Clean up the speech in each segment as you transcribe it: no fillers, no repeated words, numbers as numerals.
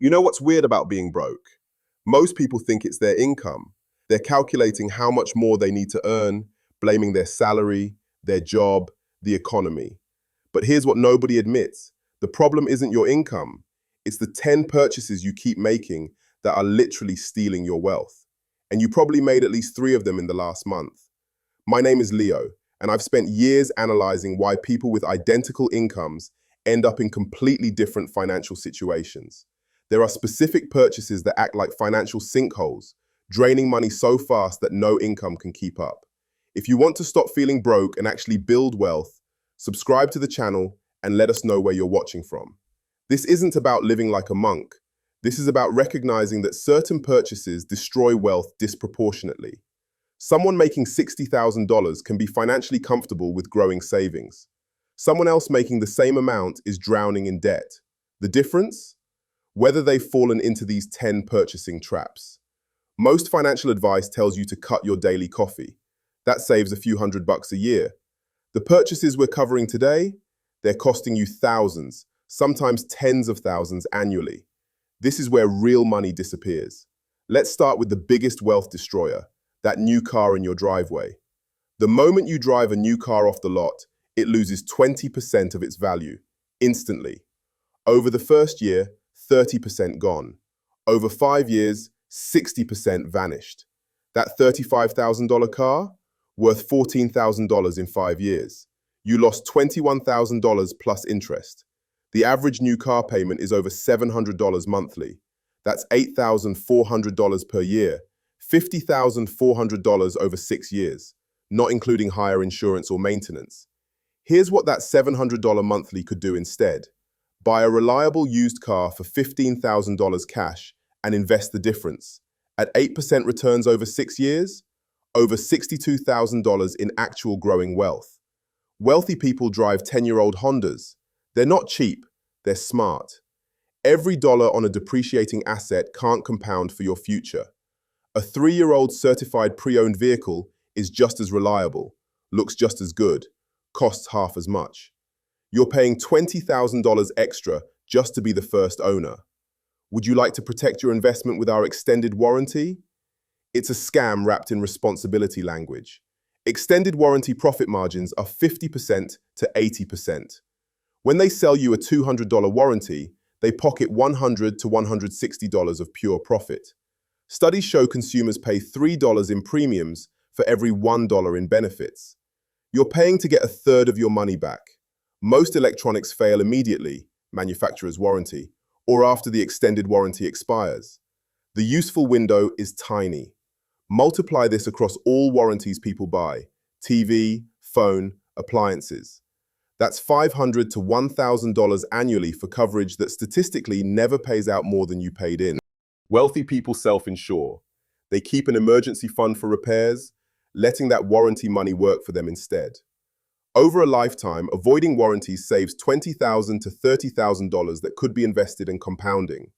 You know what's weird about being broke? Most people think it's their income. They're calculating how much more they need to earn, blaming their salary, their job, the economy. But here's what nobody admits. The problem isn't your income. It's the 10 purchases you keep making that are literally stealing your wealth. And you probably made at least 3 of them in the last month. My name is Leo, and I've spent years analyzing why people with identical incomes end up in completely different financial situations. There are specific purchases that act like financial sinkholes, draining money so fast that no income can keep up. If you want to stop feeling broke and actually build wealth, subscribe to the channel and let us know where you're watching from. This isn't about living like a monk. This is about recognizing that certain purchases destroy wealth disproportionately. Someone making $60,000 can be financially comfortable with growing savings. Someone else making the same amount is drowning in debt. The difference? Whether they've fallen into these 10 purchasing traps. Most financial advice tells you to cut your daily coffee. That saves a few $100 a year. The purchases we're covering today, they're costing you thousands, sometimes tens of thousands annually. This is where real money disappears. Let's start with the biggest wealth destroyer, that new car in your driveway. The moment you drive a new car off the lot, it loses 20% of its value, instantly. Over the first year, 30% gone. Over 5 years, 60% vanished. That $35,000 car, worth $14,000 in 5 years. You lost $21,000 plus interest. The average new car payment is over $700 monthly. That's $8,400 per year, $50,400 over 6 years, not including higher insurance or maintenance. Here's what that $700 monthly could do instead. Buy a reliable used car for $15,000 cash and invest the difference. At 8% returns over 6 years, over $62,000 in actual growing wealth. Wealthy people drive 10-year-old Hondas. They're not cheap, they're smart. Every dollar on a depreciating asset can't compound for your future. A 3-year-old certified pre-owned vehicle is just as reliable, looks just as good, costs half as much. You're paying $20,000 extra just to be the first owner. Would you like to protect your investment with our extended warranty? It's a scam wrapped in responsibility language. Extended warranty profit margins are 50% to 80%. When they sell you a $200 warranty, they pocket $100 to $160 of pure profit. Studies show consumers pay $3 in premiums for every $1 in benefits. You're paying to get a third of your money back. Most electronics fail immediately, manufacturer's warranty, or after the extended warranty expires. The useful window is tiny. Multiply this across all warranties people buy: TV, phone, appliances. That's $500 to $1,000 annually for coverage that statistically never pays out more than you paid in. Wealthy people self-insure. They keep an emergency fund for repairs, letting that warranty money work for them instead. Over a lifetime, avoiding warranties saves $20,000 to $30,000 that could be invested in compounding.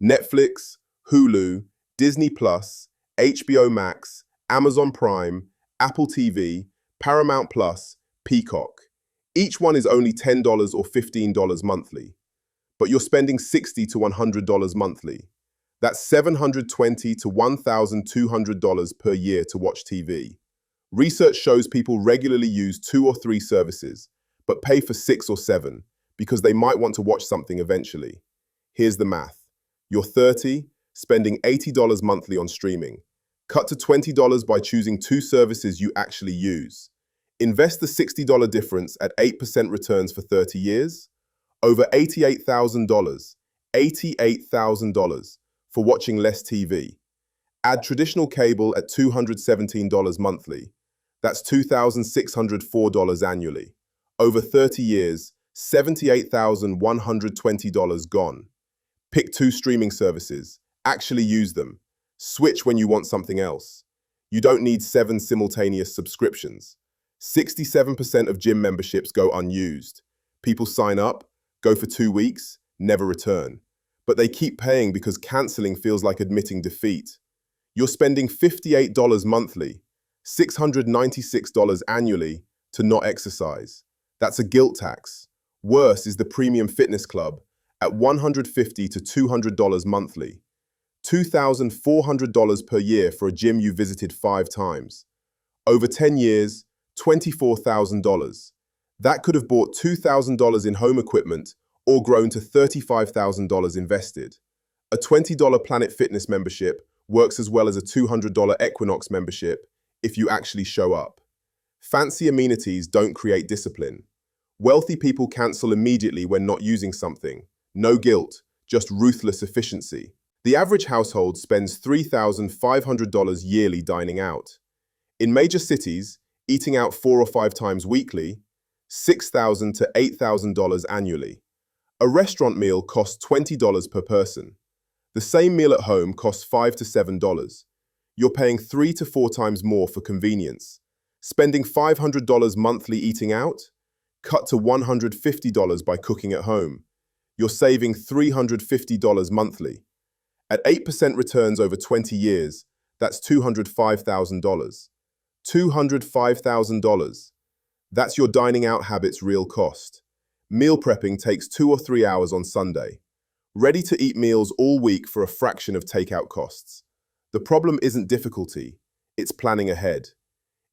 Netflix, Hulu, Disney Plus, HBO Max, Amazon Prime, Apple TV, Paramount Plus, Peacock. Each one is only $10 or $15 monthly, but you're spending $60 to $100 monthly. That's $720 to $1,200 per year to watch TV. Research shows people regularly use 2 or 3 services, but pay for 6 or 7 because they might want to watch something eventually. Here's the math. You're 30, spending $80 monthly on streaming. Cut to $20 by choosing 2 services you actually use. Invest the $60 difference at 8% returns for 30 years. Over $88,000. $88,000 for watching less TV. Add traditional cable at $217 monthly. That's $2,604 annually. Over 30 years, $78,120 gone. Pick 2 streaming services. Actually use them. Switch when you want something else. You don't need 7 simultaneous subscriptions. 67% of gym memberships go unused. People sign up, go for 2 weeks, never return. But they keep paying because canceling feels like admitting defeat. You're spending $58 monthly, $696 annually to not exercise. That's a guilt tax. Worse is the Premium Fitness Club, at $150 to $200 monthly, $2,400 per year for a gym you visited 5 times. Over 10 years, $24,000. That could have bought $2,000 in home equipment or grown to $35,000 invested. A $20 Planet Fitness membership works as well as a $200 Equinox membership if you actually show up. Fancy amenities don't create discipline. Wealthy people cancel immediately when not using something. No guilt, just ruthless efficiency. The average household spends $3,500 yearly dining out. In major cities, eating out 4 or 5 times weekly, $6,000 to $8,000 annually. A restaurant meal costs $20 per person. The same meal at home costs $5 to $7. You're paying 3 to 4 times more for convenience. Spending $500 monthly eating out? Cut to $150 by cooking at home. You're saving $350 monthly. At 8% returns over 20 years, that's $205,000. $205,000. That's your dining out habits' real cost. Meal prepping takes 2 or 3 hours on Sunday. Ready-to-eat meals all week for a fraction of takeout costs. The problem isn't difficulty, it's planning ahead.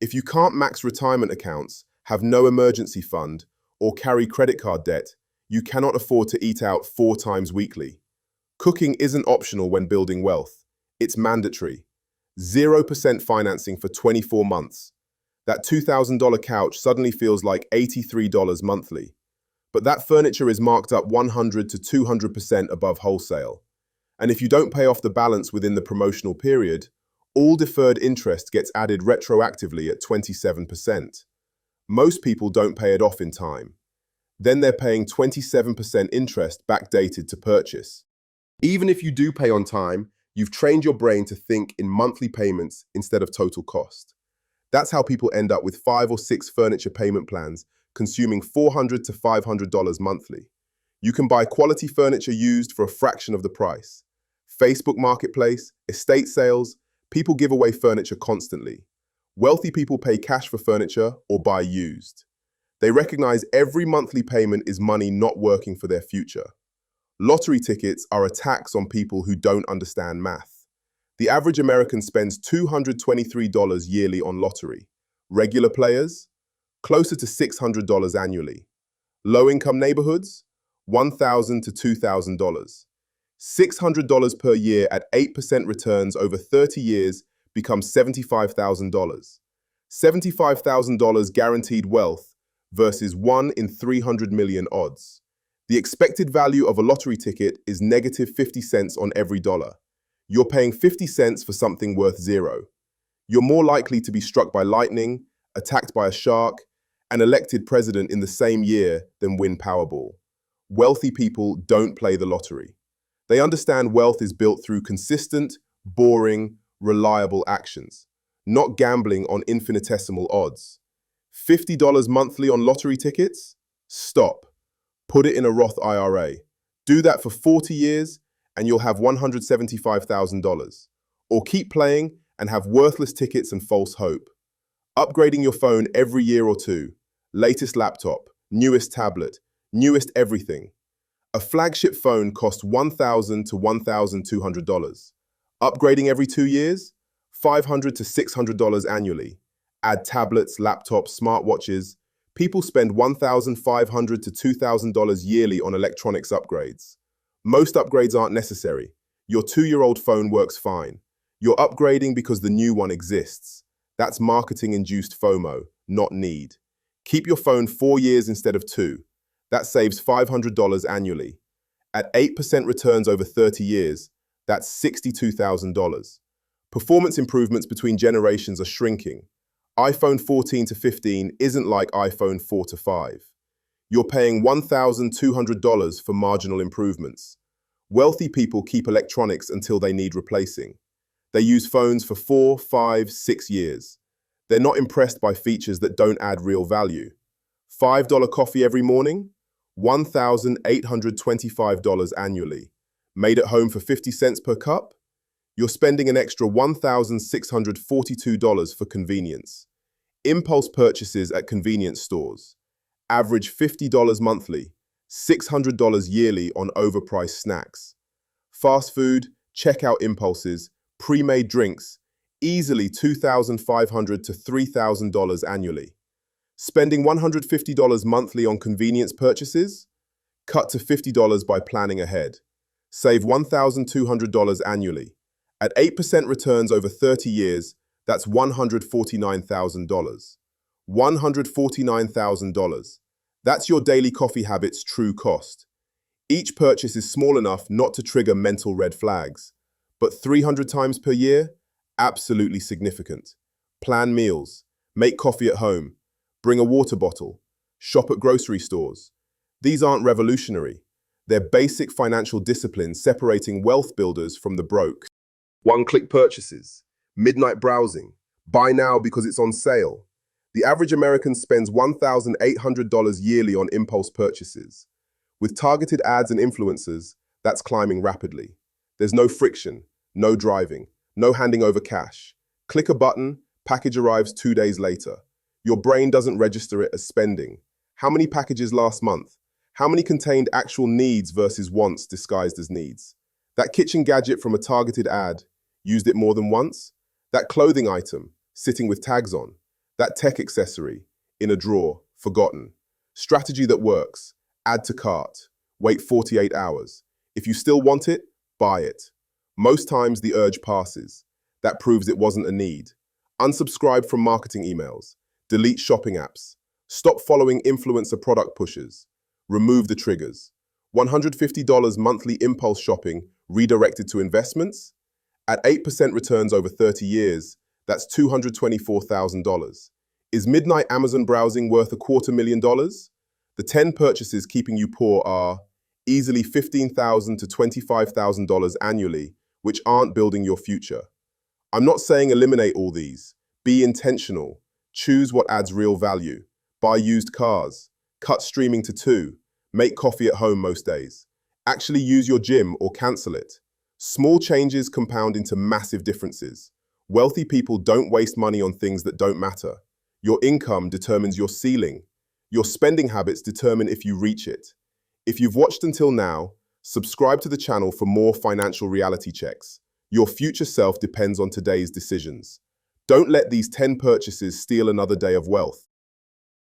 If you can't max retirement accounts, have no emergency fund, or carry credit card debt, you cannot afford to eat out 4 times weekly. Cooking isn't optional when building wealth. It's mandatory. 0% financing for 24 months. That $2,000 couch suddenly feels like $83 monthly. But that furniture is marked up 100 to 200% above wholesale. And if you don't pay off the balance within the promotional period, all deferred interest gets added retroactively at 27%. Most people don't pay it off in time. Then they're paying 27% interest backdated to purchase. Even if you do pay on time, you've trained your brain to think in monthly payments instead of total cost. That's how people end up with 5 or 6 furniture payment plans, consuming $400 to $500 monthly. You can buy quality furniture used for a fraction of the price. Facebook Marketplace, estate sales, people give away furniture constantly. Wealthy people pay cash for furniture or buy used. They recognize every monthly payment is money not working for their future. Lottery tickets are a tax on people who don't understand math. The average American spends $223 yearly on lottery. Regular players? Closer to $600 annually. Low-income neighborhoods? $1,000 to $2,000. $600 per year at 8% returns over 30 years becomes $75,000. $75,000 guaranteed wealth versus 1 in 300 million odds. The expected value of a lottery ticket is negative 50 cents on every dollar. You're paying 50 cents for something worth 0. You're more likely to be struck by lightning, attacked by a shark, and elected president in the same year than win Powerball. Wealthy people don't play the lottery. They understand wealth is built through consistent, boring, reliable actions, not gambling on infinitesimal odds. $50 monthly on lottery tickets? Stop. Put it in a Roth IRA. Do that for 40 years and you'll have $175,000. Or keep playing and have worthless tickets and false hope. Upgrading your phone every year or 2. Latest laptop, newest tablet, newest everything. A flagship phone costs $1,000 to $1,200. Upgrading every 2 years? $500 to $600 annually. Add tablets, laptops, smartwatches. People spend $1,500 to $2,000 yearly on electronics upgrades. Most upgrades aren't necessary. Your 2-year-old phone works fine. You're upgrading because the new one exists. That's marketing-induced FOMO, not need. Keep your phone 4 years instead of 2. That saves $500 annually. At 8% returns over 30 years, that's $62,000. Performance improvements between generations are shrinking. iPhone 14 to 15 isn't like iPhone 4 to 5. You're paying $1,200 for marginal improvements. Wealthy people keep electronics until they need replacing. They use phones for 4, 5, 6 years. They're not impressed by features that don't add real value. $5 coffee every morning? $1,825 annually. Made at home for 50 cents per cup? You're spending an extra $1,642 for convenience. Impulse purchases at convenience stores. Average $50 monthly. $600 yearly on overpriced snacks. Fast food, checkout impulses, pre-made drinks, easily $2,500 to $3,000 annually. Spending $150 monthly on convenience purchases? Cut to $50 by planning ahead. Save $1,200 annually. At 8% returns over 30 years, that's $149,000. $149,000. That's your daily coffee habit's true cost. Each purchase is small enough not to trigger mental red flags. But 300 times per year? Absolutely significant. Plan meals. Make coffee at home. Bring a water bottle. Shop at grocery stores. These aren't revolutionary. They're basic financial disciplines separating wealth builders from the broke. One-click purchases. Midnight browsing. Buy now because it's on sale. The average American spends $1,800 yearly on impulse purchases. With targeted ads and influencers, that's climbing rapidly. There's no friction, no driving, no handing over cash. Click a button, package arrives 2 days later. Your brain doesn't register it as spending. How many packages last month? How many contained actual needs versus wants disguised as needs? That kitchen gadget from a targeted ad, used it more than once? That clothing item, sitting with tags on? That tech accessory, in a drawer, forgotten? Strategy that works. Add to cart. Wait 48 hours. If you still want it, buy it. Most times the urge passes. That proves it wasn't a need. Unsubscribe from marketing emails. Delete shopping apps. Stop following influencer product pushes. Remove the triggers. $150 monthly impulse shopping redirected to investments? At 8% returns over 30 years, that's $224,000. Is midnight Amazon browsing worth $250,000? The 10 purchases keeping you poor are easily $15,000 to $25,000 annually, which aren't building your future. I'm not saying eliminate all these. Be intentional. Choose what adds real value. Buy used cars. Cut streaming to 2. Make coffee at home most days. Actually use your gym or cancel it. Small changes compound into massive differences. Wealthy people don't waste money on things that don't matter. Your income determines your ceiling. Your spending habits determine if you reach it. If you've watched until now, subscribe to the channel for more financial reality checks. Your future self depends on today's decisions. Don't let these 10 purchases steal another day of wealth.